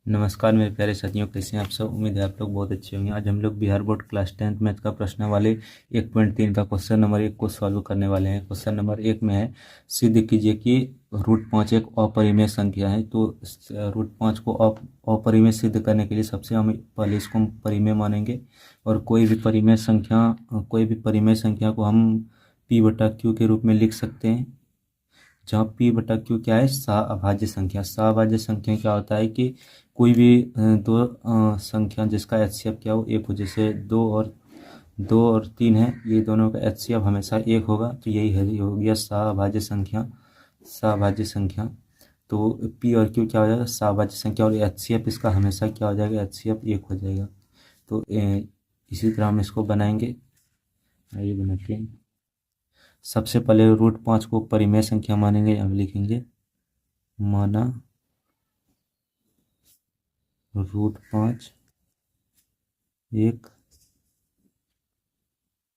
नमस्कार मेरे प्यारे साथियों, कैसे हैं आप सब। उम्मीद है आप लोग बहुत अच्छे होंगे। आज हम लोग Bihar board class 10th math का प्रश्न वाले 1.3 का क्वेश्चन नंबर 1 को सॉल्व करने वाले हैं। क्वेश्चन नंबर 1 में है, सिद्ध कीजिए कि √5 एक अपरिमेय संख्या है। तो √5 को अपरिमेय सिद्ध करने के लिए सबसे हम पहले इसको हम परिमेय मानेंगे। और कोई भी परिमेय संख्या को हम P/Q के रूप में लिख सकते हैं, जहाँ P/Q क्या है, सह संख्या। सह संख्या क्या होता है कि कोई भी दो संख्या जिसका एचसीएफ क्या हो, एक हो। जैसे दो और 3 है, ये दोनों का एचसीएफ हमेशा एक होगा, तो यही है, ये हो गया सह संख्या। सह संख्या तो P और Q क्या हो जाएगा, सह संख्या, और एचसीएफ इसका हमेशा क्या हो जाएगा, एचसीएफ एक हो जाएगा। तो इसी तरह हम इसको बनाएंगे। आइए बनाते हैं। सबसे पहले √5 को परिमेय संख्या मानेंगे। हम लिखेंगे माना √5 एक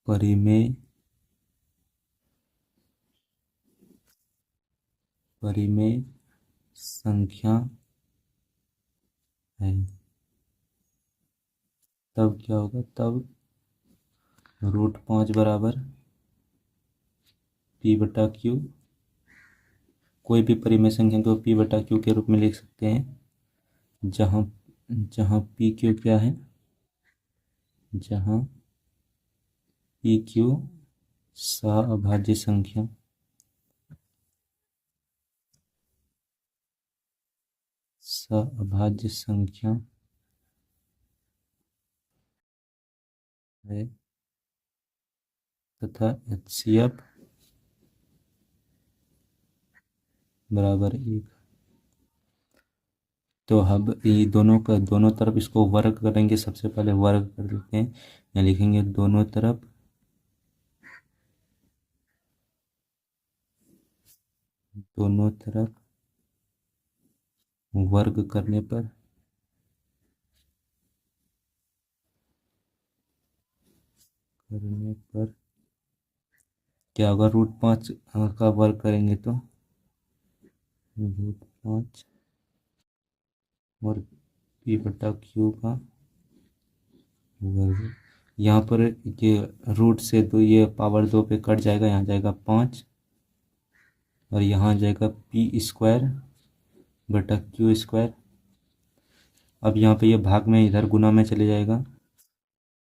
परिमेय संख्या है। तब क्या होगा, तब √5 बराबर P/Q। कोई भी परिमेय संख्या को P/Q के रूप में लिख सकते हैं, जहाँ जहाँ PQ क्या है, जहाँ PQ सह संख्या है तथा HCF बराबर 1। तो अब ये दोनों तरफ इसको वर्ग करेंगे। सबसे पहले वर्ग कर देते हैं। यहाँ लिखेंगे दोनों तरफ वर्ग करने पर क्या होगा, √5 का वर्ग करेंगे तो √5 और P/Q का वर्ग। यहाँ पर ये रूट से तो ये पावर 2 पे कट जाएगा, यहाँ जाएगा 5 और यहाँ जाएगा P²/Q²। अब यहाँ पे ये भाग में इधर गुना में चले जाएगा।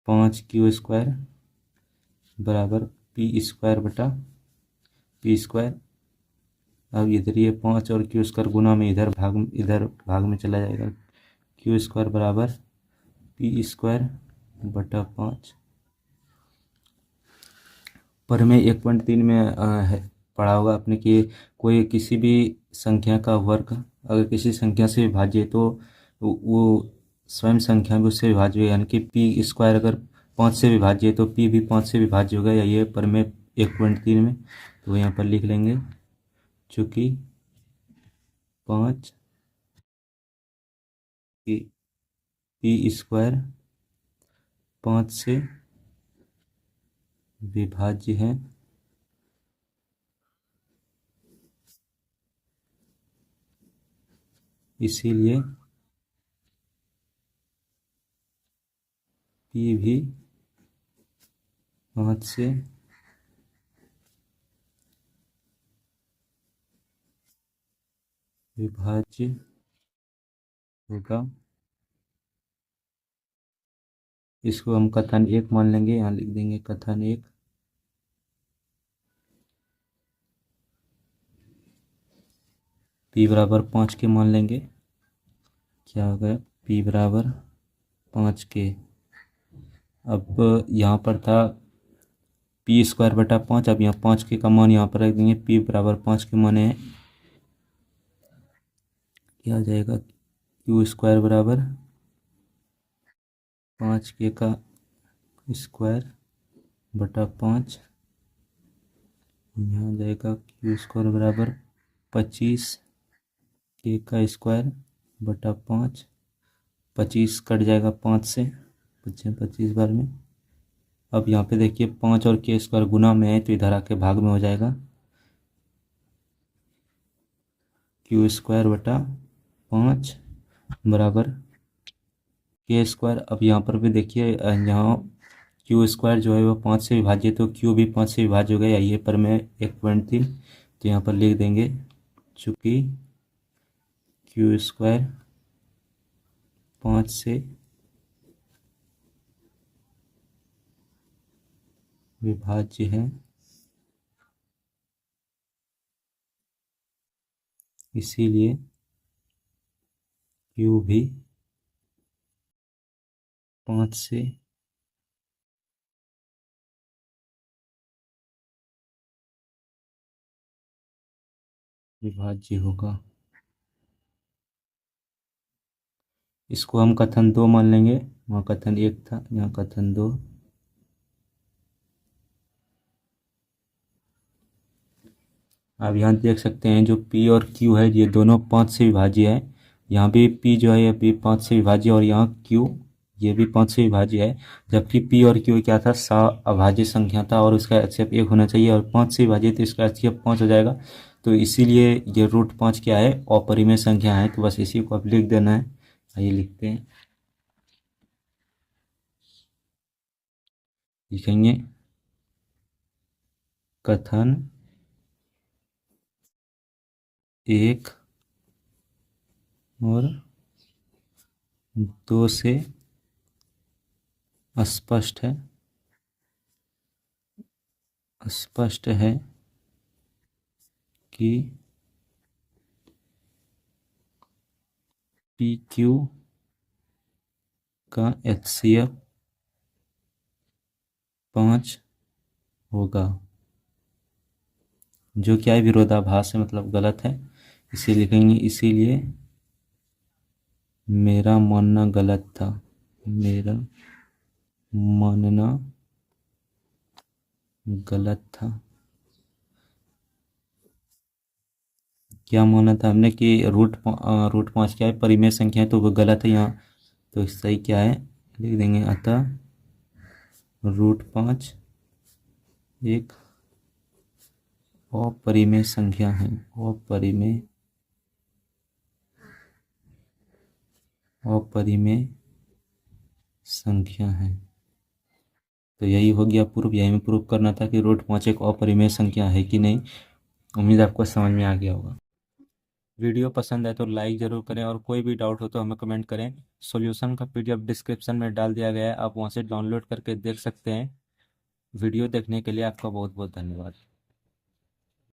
5Q² बराबर P²/P²। अब इधर ये 5 और Q² गुना में इधर भाग में चला जाएगा। Q² बराबर P²/5। पर में 1.3 में है पढ़ा होगा आपने कि कोई किसी भी संख्या का वर्ग अगर किसी संख्या से विभाज्य है, तो वो स्वयं संख्या भी उससे विभाज्य है। यानी कि P² अगर 5 से विभाज्य है तो P भी 5 से विभाज्य होगा, या ये पर में 1.3 में। तो यहाँ पर लिख लेंगे, चूँकि 5 P² 5 से विभाज्य है, इसीलिए P भी 5 से विभाज्य होगा। इसको हम कथन 1 मान लेंगे। यहाँ लिख देंगे कथन 1। P बराबर 5 के मान लेंगे। क्या हो गया, P बराबर 5 के। अब यहाँ पर था P²/5। अब यहाँ 5 के का मान यहाँ पर रख देंगे। P बराबर 5 के माने हैं, क्या आ जाएगा, Q² बराबर 5 के का ²/5। यहाँ जाएगा Q² बराबर 25 के का ²/5। 25 कट जाएगा 5 से, 25 बार में। अब यहाँ पे देखिए 5 और K² गुना में है, तो इधर आके भाग में हो जाएगा। Q² बटा 5 बराबर के स्क्वायर। अब यहाँ पर भी देखिए यहाँ क्यू स्क्वायर जो है वो 5 से विभाज्य, तो क्यू भी 5 से विभाज्य हो गया, ये पर में 1.3, तो यहाँ पर लिख देंगे चूँकि क्यू स्क्वायर 5 से विभाज्य है, इसीलिए क्यू भी 5 से विभाज्य होगा। इसको हम कथन 2 मान लेंगे, वहाँ कथन 1 था, यहाँ कथन 2। अब यहाँ देख सकते हैं जो P और Q है ये दोनों 5 से विभाज्य है, यहाँ भी P जो है ये भी 5 से विभाज्य, और यहाँ Q ये भी 5 से विभाज्य है, जबकि P और Q क्या था, अभाज्य संख्या था और उसका HCF 1 होना चाहिए, और 5 से विभाजित तो इसका HCF 5 हो जाएगा। तो इसीलिए ये √5 क्या है, अपरिमेय संख्या है। तो बस इसी को आप लिख देना है। आइए लिखते हैं, लिखेंगे कथन 1 और 2 से स्पष्ट है कि PQ का HCF 5 होगा, जो क्या है, विरोधाभास है, मतलब गलत है। इसे लिखेंगे इसीलिए मेरा मानना गलत था, मेरा मानना गलत था। क्या माना था हमने कि √5 क्या है, परिमेय संख्या है, तो वो गलत है यहाँ। तो सही क्या है, लिख देंगे अतः √5 एक अपरिमेय संख्या है, अपरिमेय संख्या है। तो यही हो गया प्रूफ, यही में प्रूफ करना था कि √5 एक अपरिमेय संख्या है कि नहीं। उम्मीद आपको समझ में आ गया होगा। वीडियो पसंद है तो लाइक ज़रूर करें, और कोई भी डाउट हो तो हमें कमेंट करें। सॉल्यूशन का PDF डिस्क्रिप्शन में डाल दिया गया है, आप वहां से डाउनलोड करके देख सकते हैं। वीडियो देखने के लिए आपका बहुत बहुत धन्यवाद।